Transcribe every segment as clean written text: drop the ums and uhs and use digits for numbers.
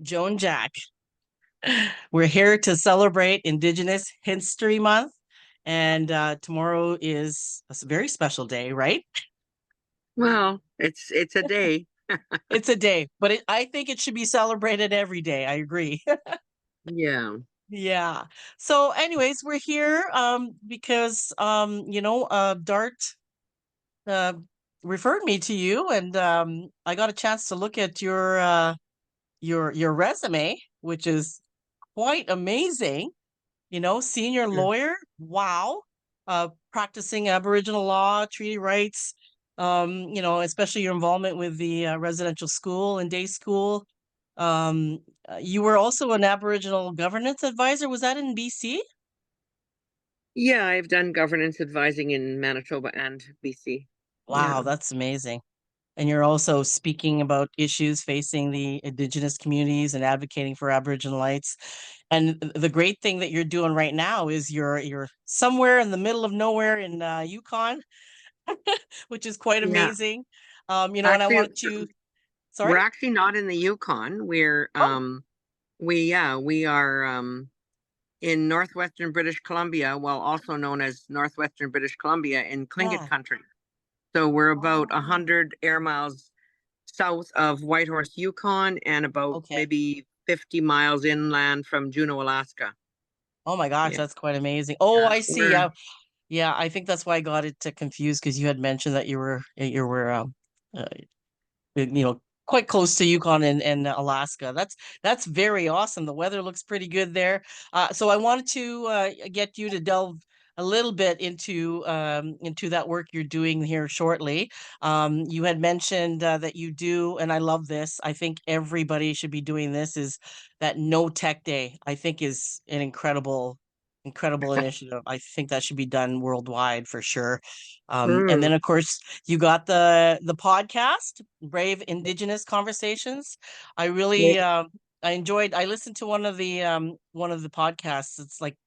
Joan Jack. We're here to celebrate Indigenous History Month, and tomorrow is a very special day, right? Well, it's a day. It's a day, but I think it should be celebrated every day. I agree. Yeah. Yeah. So, anyways, we're here because Dart uh referred me to you, and I got a chance to look at your resume, which is quite amazing. Senior Mm. lawyer. Wow. Practicing Aboriginal law, treaty rights, especially your involvement with the residential school and day school. You were also an Aboriginal governance advisor. Was that in BC? Yeah, I've done governance advising in Manitoba and BC. Wow, Yeah. that's amazing. And you're also speaking about issues facing the Indigenous communities and advocating for Aboriginal rights. And the great thing that you're doing right now is you're somewhere in the middle of nowhere in Yukon, which is quite Yeah. amazing. And I Actually, wanted to, sorry? we're actually not in the Yukon. We're Oh, we are in northwestern British Columbia, well also known as northwestern British Columbia in Tlingit yeah. country. So we're about a Oh, hundred air miles south of Whitehorse, Yukon, and about okay. maybe 50 miles inland from Juneau, Alaska. Oh my gosh, Yeah. that's quite amazing. Oh, Yeah. I see. We're Yeah, I think that's why I got it confused because you had mentioned that you were uh, quite close to Yukon and Alaska. That's very awesome. The weather looks pretty good there. So I wanted to get you to delve a little bit into that work you're doing here shortly. You had mentioned that you do, and I love this. I think everybody should be doing this. Is that No Tech Day? I think is an incredible initiative. I think that should be done worldwide for sure. And mm, then of course you got the podcast, Brave Indigenous Conversations. I yeah. really I listened to one of the podcasts. It's like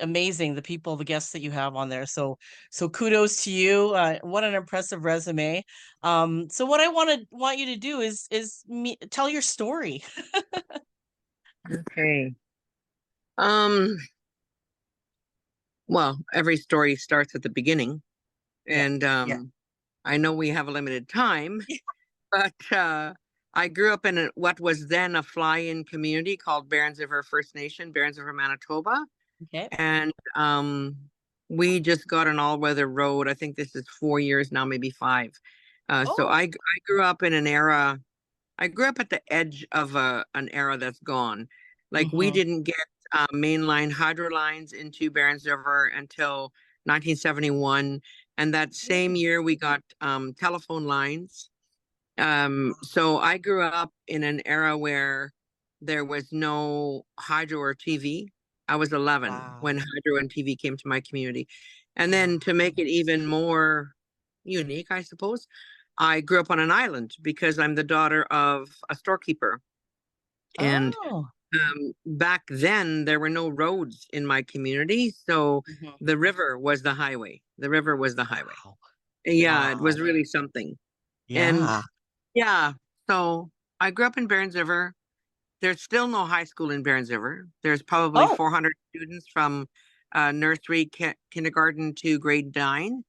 amazing the people, the guests that you have on there. So kudos to you. What an impressive resume. So what I want you to do tell your story. Okay. Um, well, every story starts at the beginning, Yeah. and Yeah. I know we have a limited time, but I grew up in what was then a fly-in community called Berens River First Nation, Berens River, Manitoba, Okay. and we just got an all-weather road. I think this is 4 years now, maybe five. So Oh. I grew up in an era. I grew up at the edge of an era that's gone. Like we Mm-hmm. didn't get mainline hydro lines into Berens River until 1971, and that same year we got telephone lines. So I grew up in an era where there was no hydro or TV. I was 11 when Wow. hydro and TV came to my community. And then Wow. to make it even more unique, I suppose, I grew up on an island because I'm the daughter of a storekeeper. And Oh. back then, there were no roads in my community. So Mhm. the river was the highway. The river was the highway. Wow. Yeah, it was Wow. really something. And Yeah. yeah, so I grew up in Berens River. There's still no high school in Berens River. There's probably Oh, 400 students from nursery, kindergarten to grade nine.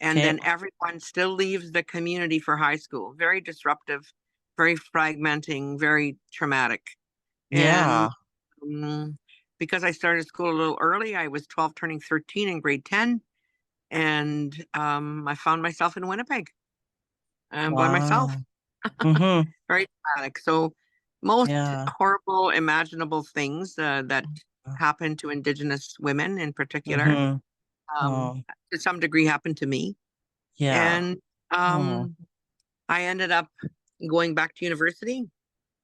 And okay. then everyone still leaves the community for high school. Very disruptive, very fragmenting, very traumatic. And Yeah. um, because I started school a little early, I was 12 turning 13 in grade 10. And I found myself in Winnipeg by myself. Wow. Mm-hmm. Very traumatic. So most Yeah. horrible imaginable things that happen to Indigenous women in particular, Mm-hmm. um, Oh, to some degree happened to me. yeah. And Oh. um, I ended up going back to university,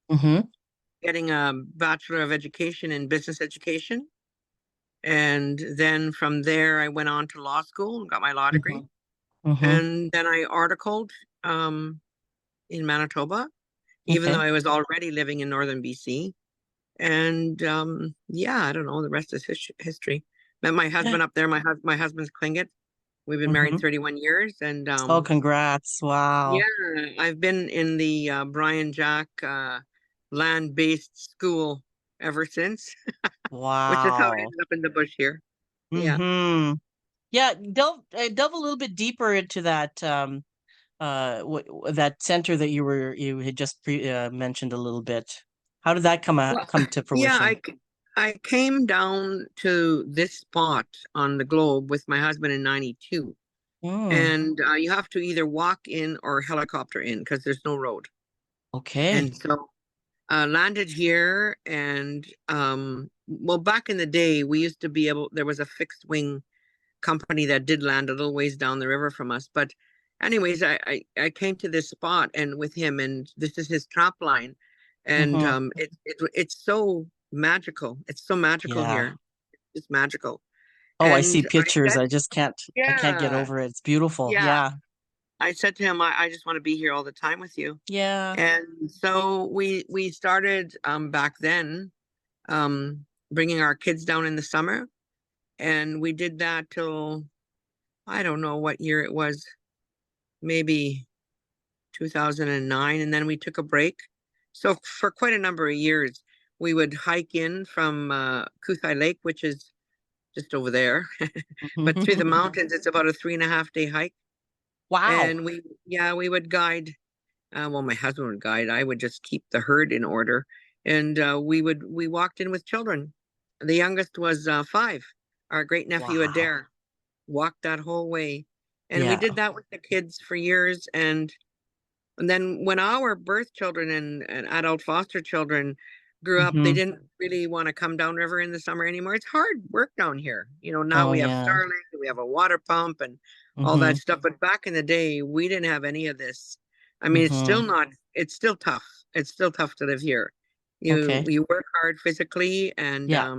Mm-hmm. getting a Bachelor of Education in Business Education. And then from there, I went on to law school and got my law degree. Mm-hmm. Mm-hmm. And then I articled um, in Manitoba, even though Okay. I was already living in northern BC. And yeah, I don't know. The rest is history. Met my husband up there. My husband's Tlingit. We've been married Mm-hmm. 31 years, and Oh, congrats. yeah, Wow. I've been in the Bryan Jack land-based school ever since, which is how I Wow. ended up in the bush here. Yeah. Mm-hmm. Yeah, delve a little bit deeper into that that center that you had just mentioned a little bit. How did that Well, come to yeah, fruition? I came down to this spot on the globe with my husband in 92. Mm, And you have to either walk in or helicopter in because there's no road. okay. And so landed here and well, back in the day we used to be able, there was a fixed wing company that did land a little ways down the river from us. But anyways, I came to this spot and with him, and this is his trap line. And Mm-hmm. it's so magical. It's so magical Yeah. here. It's magical. Oh, I see And I pictures. said, I can't get yeah, over it. It's beautiful. yeah. Yeah. I said to him, I just want to be here all the time with you. Yeah. And so we started back then bringing our kids down in the summer, and we did that till I don't know what year it was, maybe 2009, and then we took a break. So for quite a number of years, we would hike in from Kuthai Lake, which is just over there, but through the mountains, it's about a 3.5 day hike. Wow. And yeah, we would guide. Well, my husband would guide. I would just keep the herd in order, and we walked in with children. The youngest was 5. Our great nephew Wow. Adair walked that whole way, and we Yeah. did that with the kids for years. And then when our birth children and adult foster children grew up, they Mm-hmm. didn't really want to come downriver in the summer anymore. It's hard work down here. Now Oh, we have yeah. Starlink, we have a water pump and all Mm-hmm. that stuff. But back in the day, we didn't have any of this. I mean, it's still Mm-hmm. not, it's still tough. It's still tough to live here. You Okay. you work hard physically and Yeah.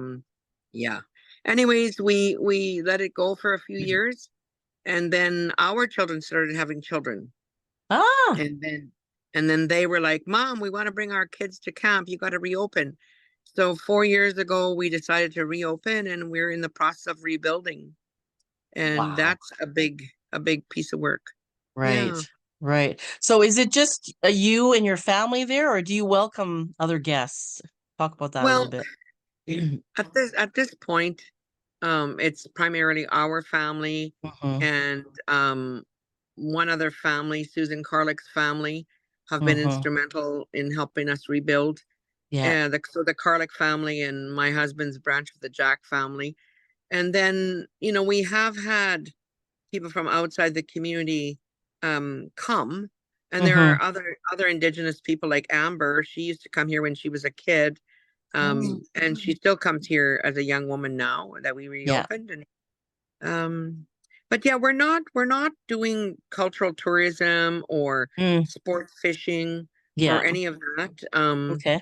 yeah. Anyways, we let it go for a few years, and then our children started having children. Ah, And then they were like, Mom, we want to bring our kids to camp. You got to reopen. So 4 years ago, we decided to reopen, and we're in the process of rebuilding. And wow. that's a big piece of work. Right. Yeah. Right. So is it just you and your family there, or do you welcome other guests? Talk about that a little Well, bit. at this point, it's primarily our family Mm-hmm. and one other family, Susan Carlick's family, have been Mm-hmm. instrumental in helping us rebuild. Yeah. And so the Carlick family and my husband's branch of the Jack family. And then, we have had people from outside the community come. And there Mm-hmm. are other indigenous people like Amber. She used to come here when she was a kid. And she still comes here as a young woman now that we Yeah. reopened. And um but yeah, we're not doing cultural tourism or Mm. sports fishing Yeah. or any of that. Okay.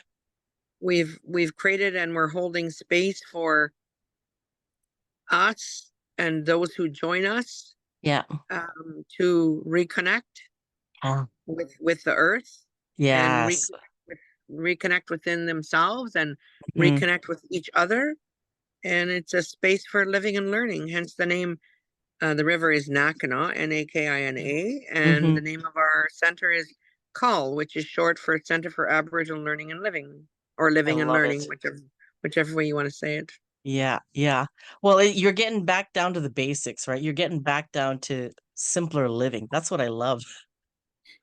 We've created and we're holding space for us and those who join us Yeah. to reconnect Ah, with the earth and yes. reconnect within themselves and Mm-hmm. reconnect with each other. And it's a space for living and learning, hence the name. The river is Nakina, Nakina, and Mm-hmm. the name of our center is CALL, which is short for Center for Aboriginal Learning and Living, or I Living and love Learning, it. whichever way you want to say it. Yeah. Yeah. Well, you're getting back down to the basics, right? You're getting back down to simpler living. That's what I love.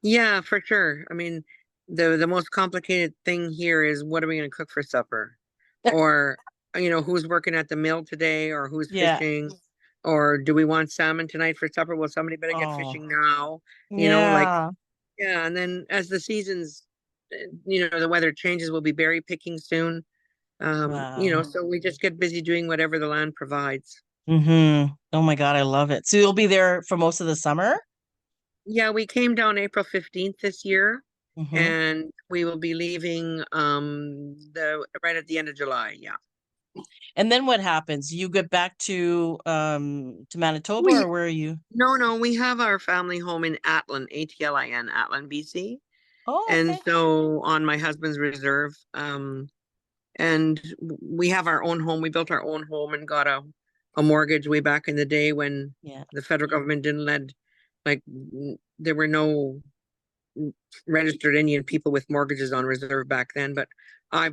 Yeah, for sure. I mean, the most complicated thing here is what are we going to cook for supper? Or, who's working at the mill today or who's Yeah. fishing? Or do we want salmon tonight for supper? Well, somebody better get Oh, fishing now. Like, yeah. yeah, and then as the seasons, the weather changes, we'll be berry picking soon. Wow. So we just get busy doing whatever the land provides. Mm-hmm. Oh my God, I love it. So you'll be there for most of the summer? Yeah, we came down April 15th this year, Mm-hmm. and we will be leaving the right at the end of July. Yeah. And then what happens? You get back to Manitoba, We or where are you? No, we have our family home in Atlin, Atlin, Atlin, BC. Oh, And okay. so on my husband's reserve, and we have our own home. We built our own home and got a mortgage way back in the day when Yeah. the federal government didn't let, like, there were no registered Indian people with mortgages on reserve back then. But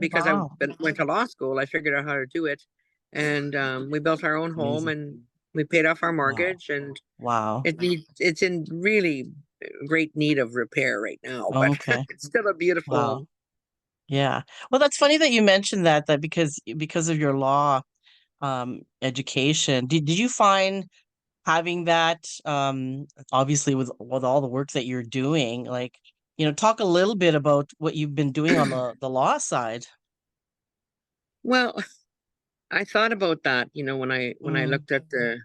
because I Wow. went to law school, I figured out how to do it, and we built our own home Amazing. and we paid off our Wow. mortgage, and Wow. it's in really great need of repair right now, but Okay. it's still a beautiful Wow. home. Yeah. Well, that's funny that you mentioned that because of your law education. Did you find having that obviously with all the work that you're doing, like, talk a little bit about what you've been doing on the law side. Well, I thought about that, when I Mm, looked at the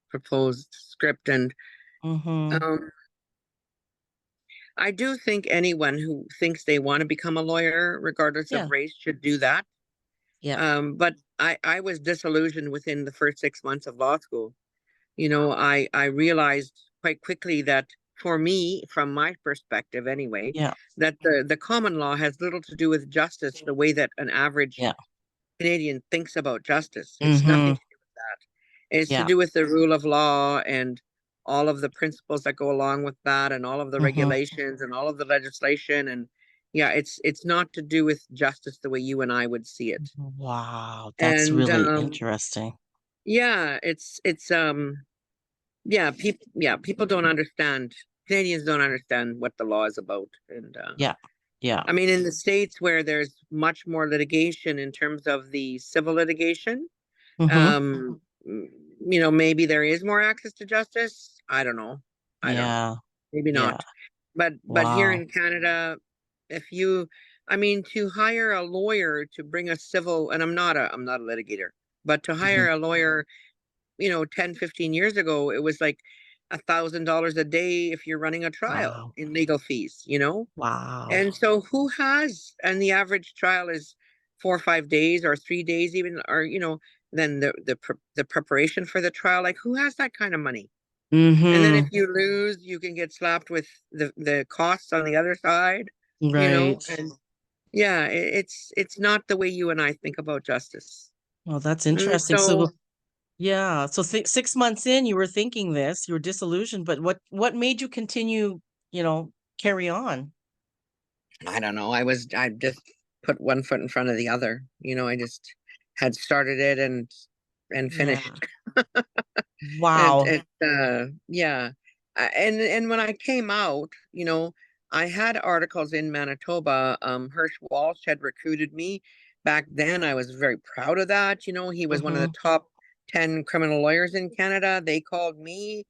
proposed script, and mm-hmm. um, I do think anyone who thinks they want to become a lawyer, regardless Yeah. of race, should do that. Yeah. But I was disillusioned within the first 6 months of law school. I realized quite quickly that for me, from my perspective anyway, Yeah. that the common law has little to do with justice the way that an average Yeah. Canadian thinks about justice. It's nothing Mm-hmm. to do with that. It's to Yeah. do with the rule of law and all of the principles that go along with that, and all of the Mm-hmm. regulations and all of the legislation. And yeah, it's not to do with justice the way you and I would see it. Wow, that's And really interesting. yeah, it's people don't understand. Canadians don't understand what the law is about. And Yeah. Yeah. I mean, in the States where there's much more litigation in terms of the civil litigation, Mm-hmm. um, maybe there is more access to justice. I don't know. Yeah. Maybe Yeah. not. But here Wow. in Canada, if you, I mean, to hire a lawyer to bring a civil, and I'm not a litigator, but to Mm-hmm. hire a lawyer, 10, 15 years ago, it was like $1,000 a day if you're running a trial Wow. in legal fees. Wow. And so and the average trial is 4 or 5 days or 3 days even, or, then the preparation for the trial, like who has that kind of money? And then if Mm-hmm. you lose, you can get slapped with the costs on the other side, Right. and yeah, it's not the way you and I think about justice. Well, that's And interesting. So, so yeah. So 6 months in, you were thinking this, you were disillusioned, but what made you continue, carry on? I don't know. I just put one foot in front of the other. I just had started it and Yeah. finished. And Wow. yeah. And when I came out, I had articles in Manitoba. Hirsch Walsh had recruited me back then. I was very proud of that. He was one of the Mm-hmm. top 10 criminal lawyers in Canada. They called me.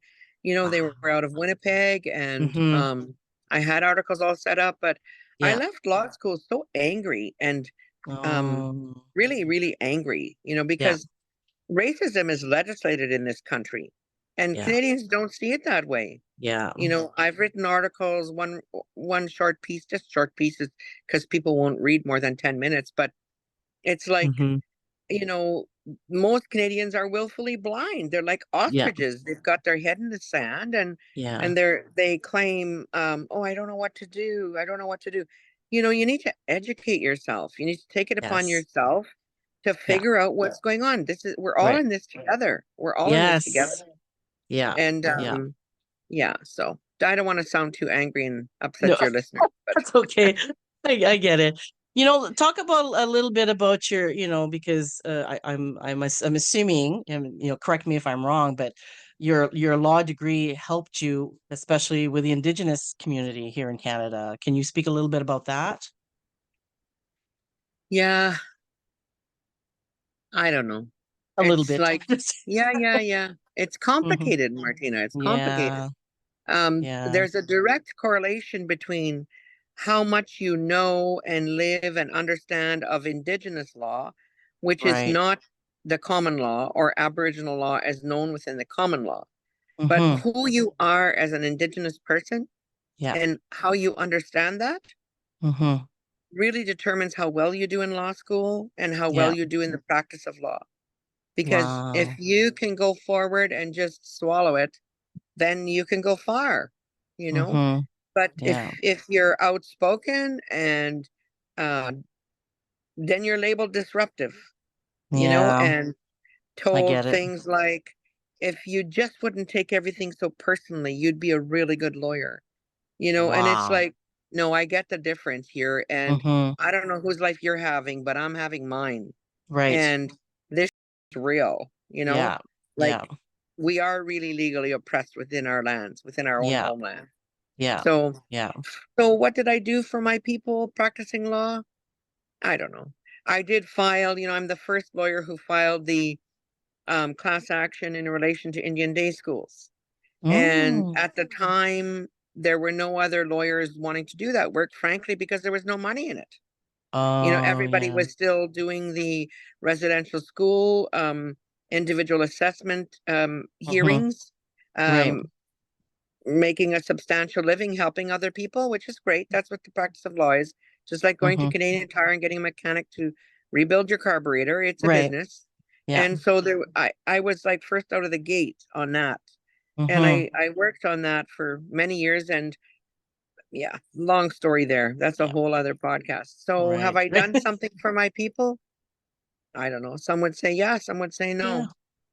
They were Wow. out of Winnipeg, and Mm-hmm. I had articles all set up, but I Yeah. left law school so angry, and um Um, really, really angry, yeah. because racism is legislated in this country, and Yeah. Canadians don't see it that way. Yeah. I've written articles, one short piece, just short pieces, because people won't read more than 10 minutes, but it's like, Mm-hmm. you know, most Canadians are willfully blind. They're like Yeah. ostriches. They've got their head in the sand, and Yeah. they claim, oh, I don't know what to do. I don't know what to do. You need to educate yourself. You need to take it upon Yes. yourself to Yeah. figure out what's going on. We're all Right. in this together. We're all in this together. Yes. Yeah. And Yeah. yeah, so I don't want to sound too angry and No, upset your listeners, but that's okay. I get it. Talk about a little bit about your, because I'm assuming, and correct me if I'm wrong, but your law degree helped you, especially with the Indigenous community here in Canada. Can you speak a little bit about that? yeah, I don't know. A little It's bit. like, yeah. It's Hmm. complicated, Martina. It's complicated. Yeah. Yeah. There's a direct correlation between how much you know and live and understand of Indigenous law, which is Right. not the common law or Aboriginal law as known within the common law, but Hmm. who you are as an Indigenous person Yeah. and how you understand that Hmm. really determines how well you do in law school and how well Yeah. you do in the practice of law. Because if Wow. you can go forward and just swallow it, then you can go far, you know. Hmm. But Yeah. if you're outspoken and uh, then you're labeled disruptive, Yeah. and I told get it. things like, if you just wouldn't take everything so personally, you'd be a really good lawyer, and it's Wow. like, no, I get the difference here. And Mm-hmm. I don't know whose life you're having, but I'm having mine. Right. And this is real, Yeah. like Yeah. we are really legally oppressed within our lands, within our own Yeah. homeland. Yeah. So, Yeah. so what did I do for my people practicing law? I don't know. I did file, I'm the first lawyer who filed the class action in relation to Indian day schools. And Mm. at the time, there were no other lawyers wanting to do that work, frankly, because there was no money in it. Oh, Everybody yeah. was still doing the residential school, individual assessment Mm-hmm. hearings, Right. um, making a substantial living, helping other people, which is great. That's what the practice of law is. Just like going to Mm-hmm. Canadian Tire and getting a mechanic to rebuild your carburetor, it's a Right. business. Yeah. And so I was like first out of the gate on that. And Mm-hmm. I worked on that for many years. And yeah, long story there. That's a Yeah. whole other podcast. So have Right. I done something for my people? I don't know. Some would say yes, some would say Yeah. no. Oh.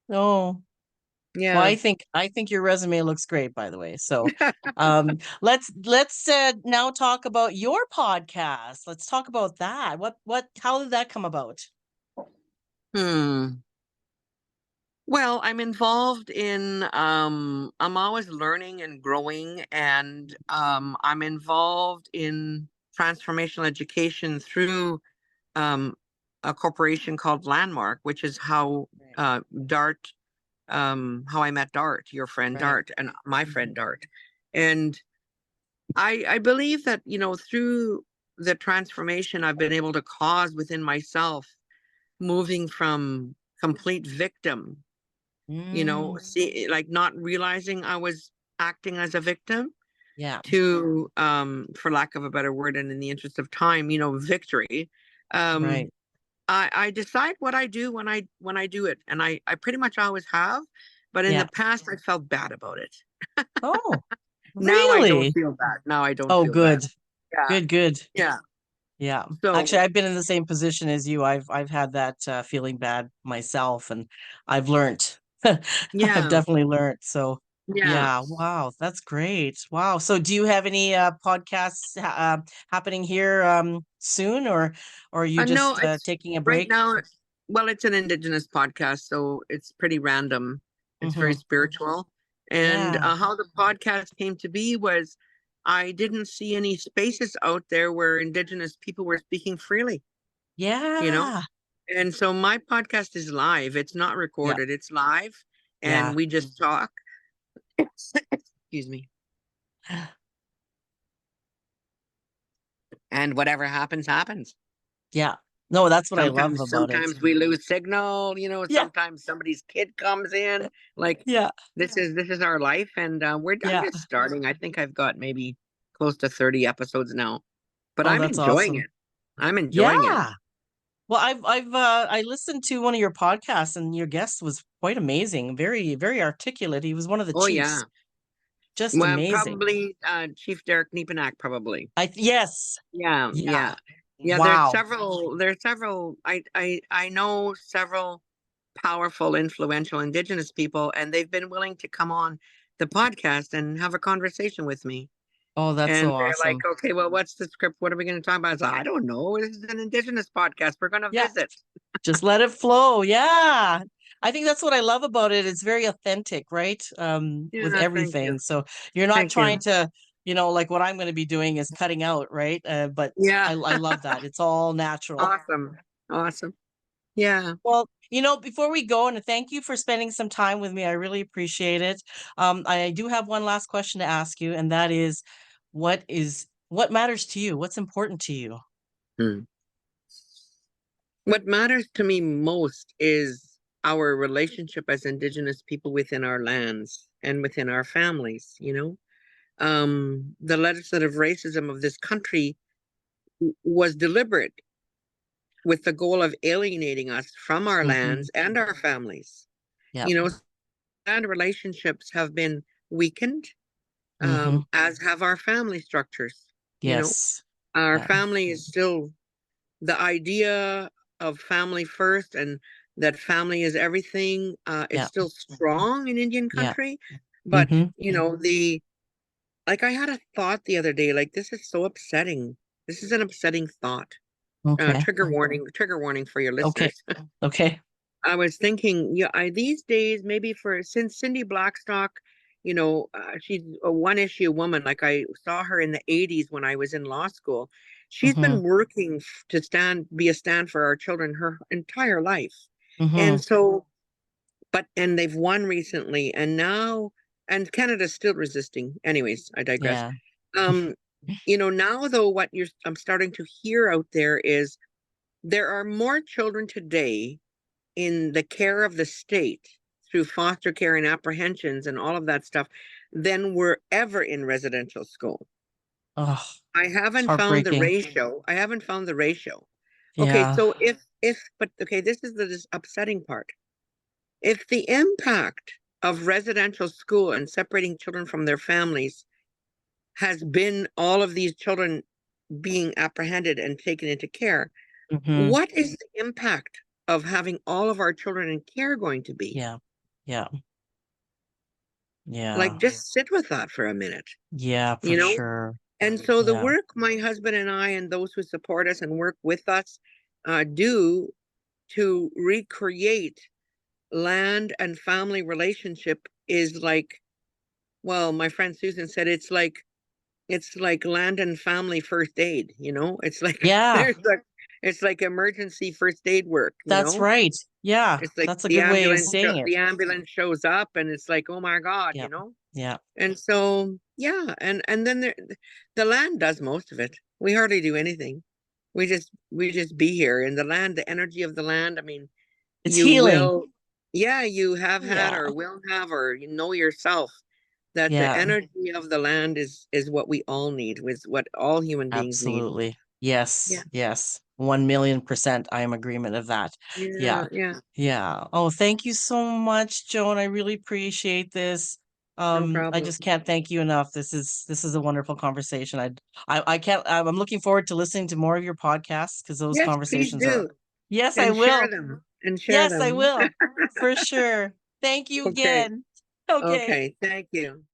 Well, Yeah. I think your resume looks great, by the way. So, let's now talk about your podcast. Let's talk about that. How did that come about? Hmm. Well, I'm involved in I'm always learning and growing, and I'm involved in transformational education through um a corporation called Landmark, which is how Right. Dart how I met Dart, your friend Right. Dart, and my friend Dart. And I believe that, through the transformation I've been able to cause within myself, moving from complete victim, Mm. see, like not realizing I was acting as a victim, Yeah. to for lack of a better word and in the interest of time, victory. Um Right. I decide what I do when I do it, and I pretty much always have, but in the Yeah. past I felt bad about it. Oh, Now I don't really? feel bad. Now I don't Oh, feel bad. good. Yeah. Good, good. Yeah. Yeah. Actually, So, I've been in the same position as you. I've had that feeling bad myself, and I've learned. I've yeah. definitely learned. So, Yeah. yeah, wow, that's great. Wow. So, do you have any podcasts happening here soon, or are you No, just it's taking a right break? now. Well, it's an Indigenous podcast, so it's pretty random. It's very Mm-hmm. spiritual. And Yeah. how the podcast came to be was I didn't see any spaces out there where Indigenous people were speaking freely, you know? Yeah. And so my podcast is live. It's not Yeah. recorded, it's live. And Yeah. we just talk. Excuse me. And whatever happens, happens. Yeah. No, that's what I love Sometimes, about it. sometimes we lose signal, Yeah. sometimes somebody's kid comes in. Like Yeah. this is our life, and I'm Yeah. just starting. I think I've got maybe close to 30 episodes now, but Oh, I'm that's enjoying awesome. it. I'm enjoying it. Yeah. Well, I listened to one of your podcasts and your guest was quite amazing. Very, very articulate. He was one of the Oh chiefs. yeah. Just Well, amazing. probably Chief Derek Nepanak, probably. Yes. Yeah, Yeah. yeah. Yeah, Wow. there's several I know several powerful, influential Indigenous people, and they've been willing to come on the podcast and have a conversation with me. Oh, that's And so they're like, awesome. okay, well, what's the script? What are we going to talk about? I was like, I don't know. This is an Indigenous podcast. We're going to Yeah. visit. Just let it flow. Yeah. I think that's what I love about it. It's very authentic, right? With Yeah, thank you. everything. So you're not Thank trying you. to, like what I'm going to be doing is cutting out, right? But Yeah. I love that. It's all natural. Awesome. Awesome. Yeah. Well, before we go, and thank you for spending some time with me, I really appreciate it. I do have one last question to ask you, and that is, what matters to you? What's important to you? Hmm. What matters to me most is our relationship as Indigenous people within our lands and within our families, the legislative racism of this country was deliberate with the goal of alienating us from our Mm-hmm. lands and our families. Yep. You know, land relationships have been weakened, Mm-hmm. as have our family structures. You know, Yes. our Yeah. family is still the idea of family first, and that family is everything, is Yeah. still strong in Indian Yeah. country. But, Mm-hmm. the like I had a thought the other day, like this is so upsetting. This is an upsetting thought. Okay. Trigger warning for your Okay. listeners. Okay. I was thinking, yeah, these days, maybe for since Cindy Blackstock, she's a one issue woman. Like I saw her in the 80s when I was in law school. She's Mm-hmm. been working to be a stand for our children her entire life. Mm-hmm. And so, and they've won recently, and now, and Canada's still resisting. Anyways, I digress. Yeah. Um, now though, I'm starting to hear out there is there are more children today in the care of the state through foster care and apprehensions and all of that stuff than were ever in residential school. Oh, I it's haven't found the heartbreaking. ratio. I haven't found the ratio. Okay, Yeah. so but okay, this is the upsetting part. If the impact of residential school and separating children from their families has been all of these children being apprehended and taken into care, Mm-hmm. what is the impact of having all of our children in care going to be? Yeah. Yeah. Yeah. Like, just sit with that for a minute, Yeah, for you know? sure. And so the Yeah. work my husband and I and those who support us and work with us do to recreate land and family relationship is like, well, my friend Susan said it's like land and family first aid, It's like Yeah, it's like emergency first aid work, that's right. Yeah, It's like that's a the good way of ambulance saying it. the ambulance shows up and it's like, oh my God, Yeah. Yeah. And so yeah, and then the land does most of it. We hardly do anything. We just be here in the land, the energy of the land. I mean, It's you healing. will, yeah, you have had Yeah. or will have or you know yourself that the Yeah, energy of the land is what we all need, is what all human beings need. absolutely. Yeah, Yes. Yes. 1,000,000% I am agreement of that. Yeah. yeah, yeah. Yeah. Oh, thank you so much, Joan. I really appreciate this. No I problem. just can't thank you enough. This is a wonderful conversation. I can't I'm looking forward to listening to more of your podcasts because those Yes, please conversations are. do. Yes, I And share will. them. And share Yes, I them. will. For sure. Thank you Okay. again. Okay. Okay. Thank you.